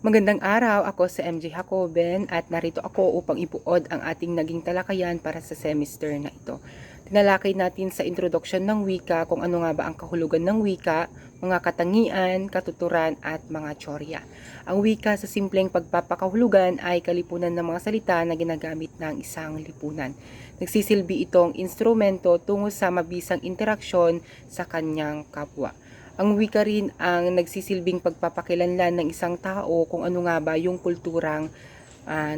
Magandang araw, ako si MJ Jacoben at narito ako upang ibuod ang ating naging talakayan para sa semester na ito. Tinalakay natin sa introduction ng wika kung ano nga ba ang kahulugan ng wika, mga katangian, katuturan at mga tsorya. Ang wika sa simpleng pagpapakahulugan ay kalipunan ng mga salita na ginagamit ng isang lipunan. Nagsisilbi itong instrumento tungo sa mabisang interaksyon sa kanyang kapwa. Ang wika rin ang nagsisilbing pagpapakilanlan ng isang tao kung ano nga ba yung kulturang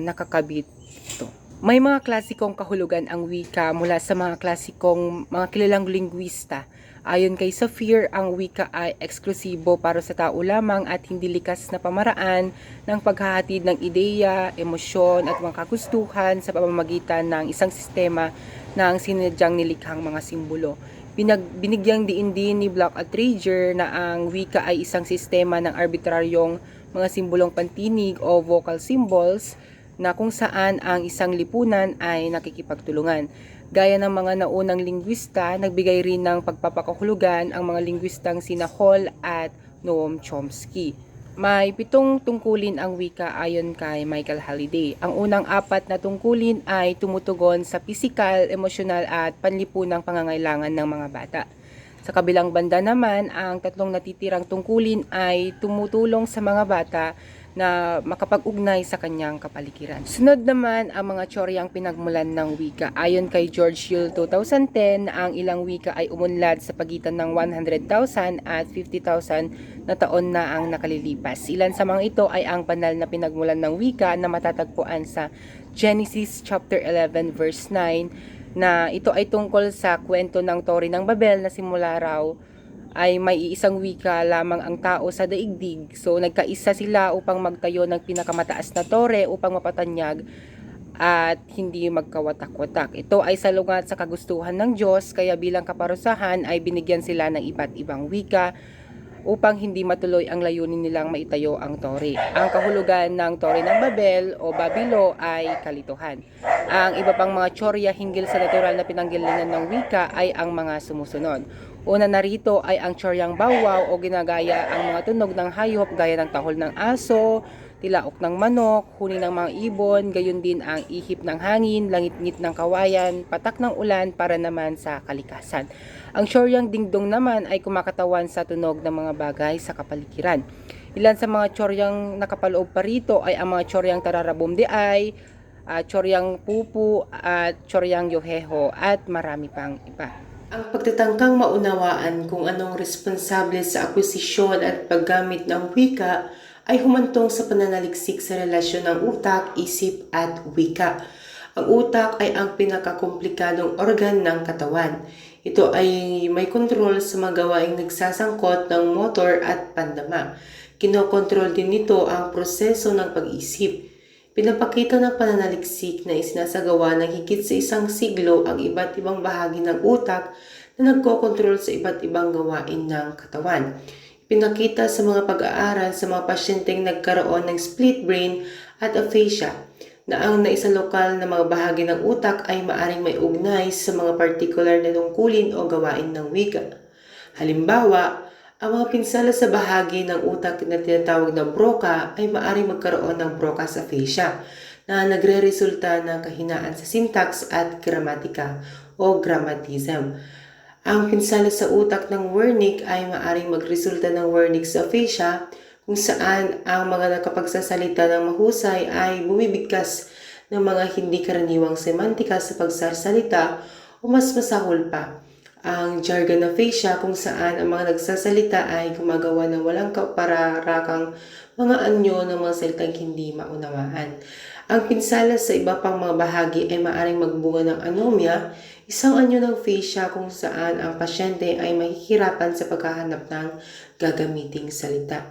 nakakabit ito. May mga klasikong kahulugan ang wika mula sa mga klasikong mga kilalang linguista. Ayon kay Saphir, ang wika ay eksklusibo para sa tao lamang at hindi likas na pamaraan ng paghahatid ng ideya, emosyon at mga kagustuhan sa pamamagitan ng isang sistema na ang sinadyang nilikhang mga simbolo. Binigyang diin din ni Block at Trager na ang wika ay isang sistema ng arbitraryong mga simbolong pantinig o vocal symbols na kung saan ang isang lipunan ay nakikipagtulungan. Gaya ng mga naunang lingwista, nagbigay rin ng pagpapakahulugan ang mga lingwistang sina Hall at Noam Chomsky. May 7 tungkulin ang wika ayon kay Michael Halliday. Ang unang 4 na tungkulin ay tumutugon sa pisikal, emosyonal at panlipunang pangangailangan ng mga bata. Sa kabilang banda naman, ang 3 natitirang tungkulin ay tumutulong sa mga bata na makapag-ugnay sa kanyang kapaligiran. Sunod naman ang mga tsoryang pinagmulan ng wika. Ayon kay George Yule 2010, ang ilang wika ay umunlad sa pagitan ng 100,000 at 50,000 na taon na ang nakalilipas. Ilan sa mga ito ay ang banal na pinagmulan ng wika na matatagpuan sa Genesis chapter 11 verse 9 na ito ay tungkol sa kwento ng Tore ng Babel na simula raw ay may iisang wika lamang ang tao sa daigdig. So nagkaisa sila upang magtayo ng pinakamataas na tore upang mapatanyag at hindi magkawatak-watak. Ito ay salungat sa kagustuhan ng Diyos, kaya bilang kaparusahan ay binigyan sila ng iba't ibang wika upang hindi matuloy ang layunin nilang maitayo ang tore. Ang kahulugan ng Tore ng Babel o Babilo ay kalituhan. Ang iba pang mga tsorya hinggil sa natural na pinanggalingan ng wika ay ang mga sumusunod. Una narito ay ang tsoryang bawwaw o ginagaya ang mga tunog ng hayop gaya ng tahol ng aso, tilaok ng manok, huni ng mga ibon, gayon din ang ihip ng hangin, langit-ngit ng kawayan, patak ng ulan para naman sa kalikasan. Ang tsoryang dingdong naman ay kumakatawan sa tunog ng mga bagay sa kapaligiran. Ilan sa mga tsoryang nakapaloob pa rito ay ang mga tsoryang tararabomdeay, tsoryang pupu at tsoryang yoheho at marami pang iba. Ang pagtatangkang maunawaan kung anong responsable sa akwisisyon at paggamit ng wika ay humantong sa pananaliksik sa relasyon ng utak, isip at wika. Ang utak ay ang pinakakomplikadong organ ng katawan. Ito ay may kontrol sa mga gawaing nagsasangkot ng motor at pandama. Kinokontrol din nito ang proseso ng pag-isip. Pinapakita ng pananaliksik na isinasagawa ng higit sa 1 siglo ang iba't ibang bahagi ng utak na nagkokontrol sa iba't ibang gawain ng katawan. Pinakita sa mga pag-aaral sa mga pasyenteng nagkaroon ng split brain at aphasia na ang naisalokal na mga bahagi ng utak ay maaring may ugnay sa mga partikular na tungkulin o gawain ng wika. Halimbawa, ang mga pinsala sa bahagi ng utak na tinatawag na Broca ay maaaring magkaroon ng Broca's aphasia na nagre-resulta ng kahinaan sa syntax at gramatika o grammatism. Ang pinsala sa utak ng Wernicke ay maaaring magresulta ng Wernicke's aphasia kung saan ang mga nakapagsasalita ng mahusay ay bumibigkas ng mga hindi karaniwang semantika sa pagsasalita o mas masahol pa, ang jargon aphasia kung saan ang mga nagsasalita ay gumagawa ng walang kaparakang mga anyo ng mga salitang hindi maunawaan. Ang pinsala sa iba pang mga bahagi ay maaaring magbunga ng anomia, isang anyo ng aphasia kung saan ang pasyente ay mahihirapan sa paghahanap ng gagamiting salita.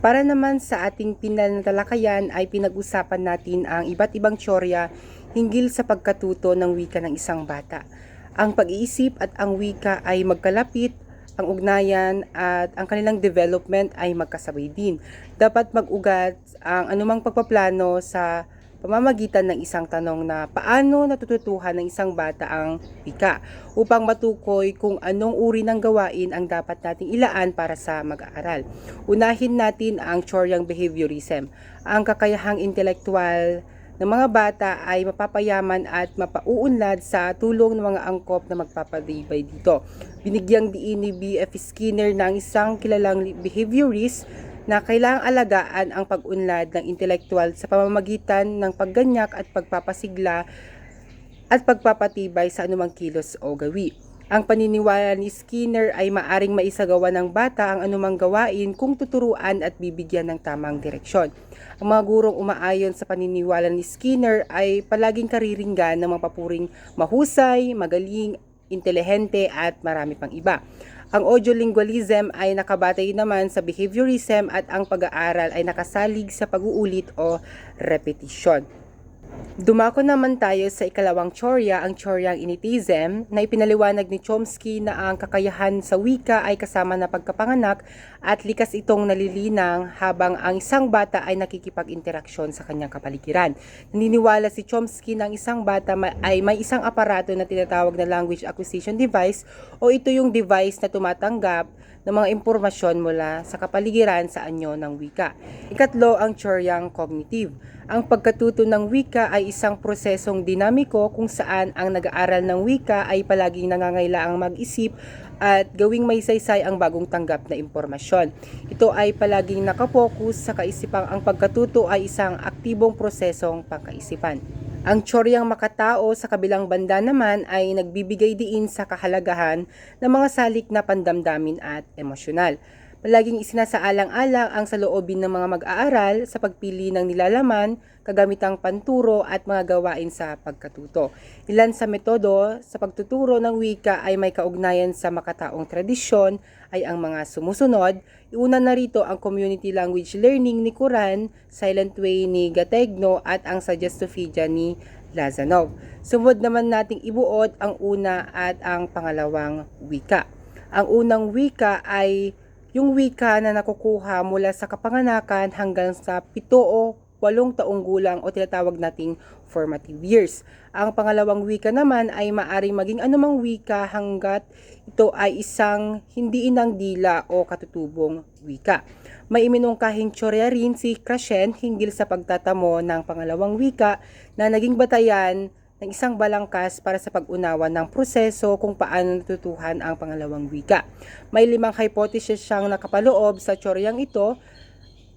Para naman sa ating pinal na talakayan ay pinag-usapan natin ang iba't ibang tsorya hinggil sa pagkatuto ng wika ng isang bata. Ang pag-iisip at ang wika ay magkalapit, ang ugnayan at ang kanilang development ay magkasabay din. Dapat mag-ugat ang anumang pagpaplano sa pamamagitan ng isang tanong na paano natututuhan ng isang bata ang wika upang matukoy kung anong uri ng gawain ang dapat nating ilaan para sa mag-aaral. Unahin natin ang Choryang behaviorism, ang kakayahang intelektual ng mga bata ay mapapayaman at mapauunlad sa tulong ng mga angkop na magpapadibay dito. Binigyang diin ni B.F. Skinner ng isang kilalang behaviorist na kailangang alagaan ang pag-unlad ng intelektual sa pamamagitan ng pagganyak at pagpapasigla at pagpapatibay sa anumang kilos o gawi. Ang paniniwala ni Skinner ay maaring maisagawa ng bata ang anumang gawain kung tuturuan at bibigyan ng tamang direksyon. Ang mga gurong umaayon sa paniniwala ni Skinner ay palaging kariringgan ng mga papuring mahusay, magaling, intelihente at marami pang iba. Ang audiolingualism ay nakabatay naman sa behaviorism at ang pag-aaral ay nakasalig sa pag-uulit o repetisyon. Dumako naman tayo sa ikalawang tsorya, ang tsoryang initism, na ipinaliwanag ni Chomsky na ang kakayahan sa wika ay kasama na pagkapanganak at likas itong nalilinang habang ang isang bata ay nakikipag-interaksyon sa kanyang kapaligiran. Naniniwala si Chomsky na ang isang bata ay may isang aparato na tinatawag na language acquisition device o ito yung device na tumatanggap ng mga impormasyon mula sa kapaligiran sa anyo ng wika. Ikatlo, ang tsoryang cognitive. Ang pagkatuto ng wika ay isang prosesong dinamiko kung saan ang nag-aaral ng wika ay palaging nangangailangang mag-isip at gawing may saysay ang bagong tanggap na impormasyon. Ito ay palaging nakapokus sa kaisipang ang pagkatuto ay isang aktibong prosesong pangkaisipan. Ang tsoryang makatao sa kabilang banda naman ay nagbibigay diin sa kahalagahan ng mga salik na pandamdamin at emosyonal. Palaging isinasaalang-alang ang saloobin ng mga mag-aaral sa pagpili ng nilalaman, kagamitang panturo at mga gawain sa pagkatuto. Ilan sa metodo sa pagtuturo ng wika ay may kaugnayan sa makataong tradisyon ay ang mga sumusunod. Iuna na rito ang community language learning ni Kuran, Silent Way ni Gategno at ang Suggestophilia ni Lazanov. Sumunod naman nating ibuod ang una at ang pangalawang wika. Ang unang wika ay yung wika na nakukuha mula sa kapanganakan hanggang sa 7 o 8 taong gulang o tinatawag nating formative years. Ang pangalawang wika naman ay maaring maging anumang wika hanggat ito ay isang hindi inang dila o katutubong wika. May iminungkahing tsorya rin si Krashen hinggil sa pagtatamo ng pangalawang wika na naging batayan ng isang balangkas para sa pag-unawa ng proseso kung paano natutuhan ang pangalawang wika. May 5 hypothesis siyang nakapaloob sa tsoryang ito.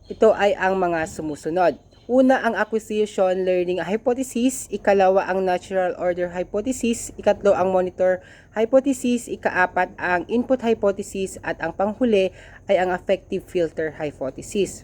Ito ay ang mga sumusunod. Una, ang acquisition learning hypothesis. Ikalawa, ang natural order hypothesis. Ikatlo, ang monitor hypothesis. Ikaapat, ang input hypothesis. At ang panghuli ay ang affective filter hypothesis.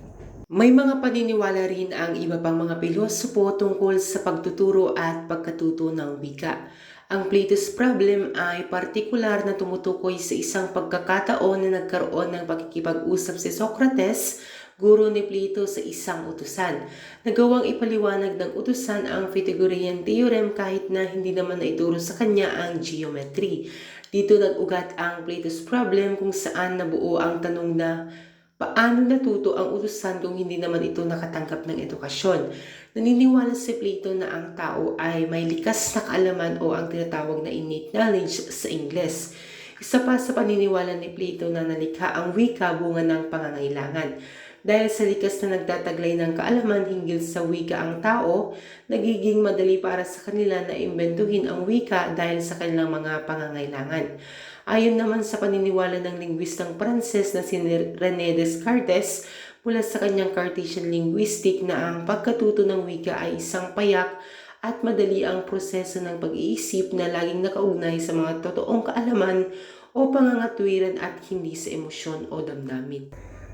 May mga paniniwala rin ang iba pang mga pilosopo tungkol sa pagtuturo at pagkatuto ng wika. Ang Plato's problem ay partikular na tumutukoy sa isang pagkakataon na nagkaroon ng pakikipag-usap si Socrates, guro ni Plato, sa isang utusan. Nagawang ipaliwanag ng utusan ang Pythagorean theorem kahit na hindi naman naituro sa kanya ang geometry. Dito nag-ugat ang Plato's problem kung saan nabuo ang tanong na paano natuto ang utusan kung hindi naman ito nakatanggap ng edukasyon? Naniniwala si Plato na ang tao ay may likas na kaalaman o ang tinatawag na innate knowledge sa Ingles. Isa pa sa paniniwala ni Plato na nalikha ang wika bunga ng pangangailangan. Dahil sa likas na nagtataglay ng kaalaman hinggil sa wika ang tao, nagiging madali para sa kanila na imbentuhin ang wika dahil sa kanilang mga pangangailangan. Ayon naman sa paniniwala ng linguistang Pranses na si René Descartes mula sa kanyang Cartesian linguistic na ang pagkatuto ng wika ay isang payak at madali ang proseso ng pag-iisip na laging nakaugnay sa mga totoong kaalaman o pangangatwiran at hindi sa emosyon o damdamin.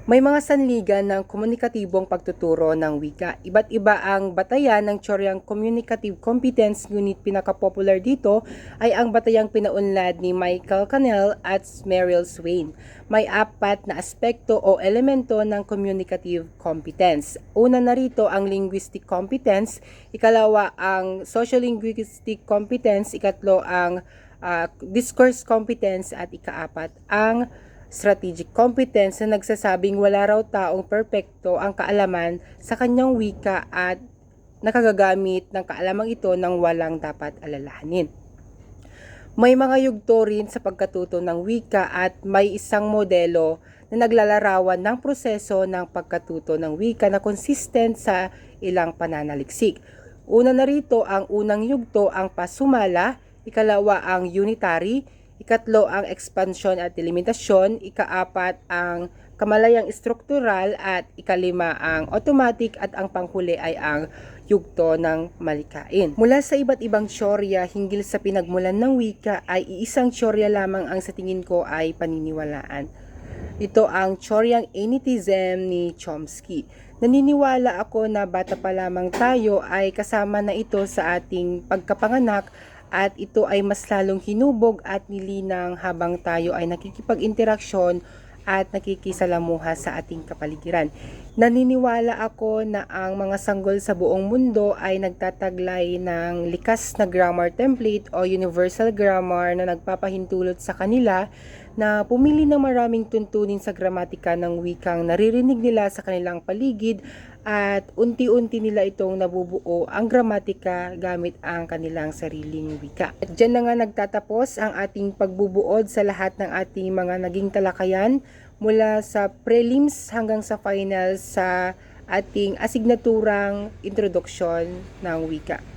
May mga sanligan ng komunikatibong pagtuturo ng wika. Iba't iba ang batayan ng tsoryang communicative competence, ngunit pinaka-popular dito ay ang batayang pinaunlad ni Michael Cannell at Merrill Swain. May 4 na aspekto o elemento ng communicative competence. Una na rito ang linguistic competence, ikalawa ang sociolinguistic competence, ikatlo ang discourse competence at ikaapat ang strategic competence na nagsasabing wala raw taong perpekto ang kaalaman sa kanyang wika at nakagagamit ng kaalamang ito ng walang dapat alalahanin. May mga yugto rin sa pagkatuto ng wika at may isang modelo na naglalarawan ng proseso ng pagkatuto ng wika na consistent sa ilang pananaliksik. Una na rito ang unang yugto ang pasumala, ikalawa ang unitary, ikatlo ang expansion at delimitasyon, ikaapat ang kamalayang struktural at ikalima ang automatic at ang panghuli ay ang yugto ng malikain. Mula sa iba't ibang tsorya hinggil sa pinagmulan ng wika ay iisang tsorya lamang ang sa tingin ko ay paniniwalaan. Ito ang tsoryang Anitism ni Chomsky. Naniniwala ako na bata pa lamang tayo ay kasama na ito sa ating pagkapanganak at ito ay mas lalong hinubog at nilinang habang tayo ay nakikipag-interaksyon at nakikisalamuha sa ating kapaligiran. Naniniwala ako na ang mga sanggol sa buong mundo ay nagtataglay ng likas na grammar template o universal grammar na nagpapahintulot sa kanila na pumili ng maraming tuntunin sa gramatika ng wikang naririnig nila sa kanilang paligid at unti-unti nila itong nabubuo ang gramatika gamit ang kanilang sariling wika. At dyan na nga nagtatapos ang ating pagbubuod sa lahat ng ating mga naging talakayan mula sa prelims hanggang sa final sa ating asignaturang introduksyon ng wika.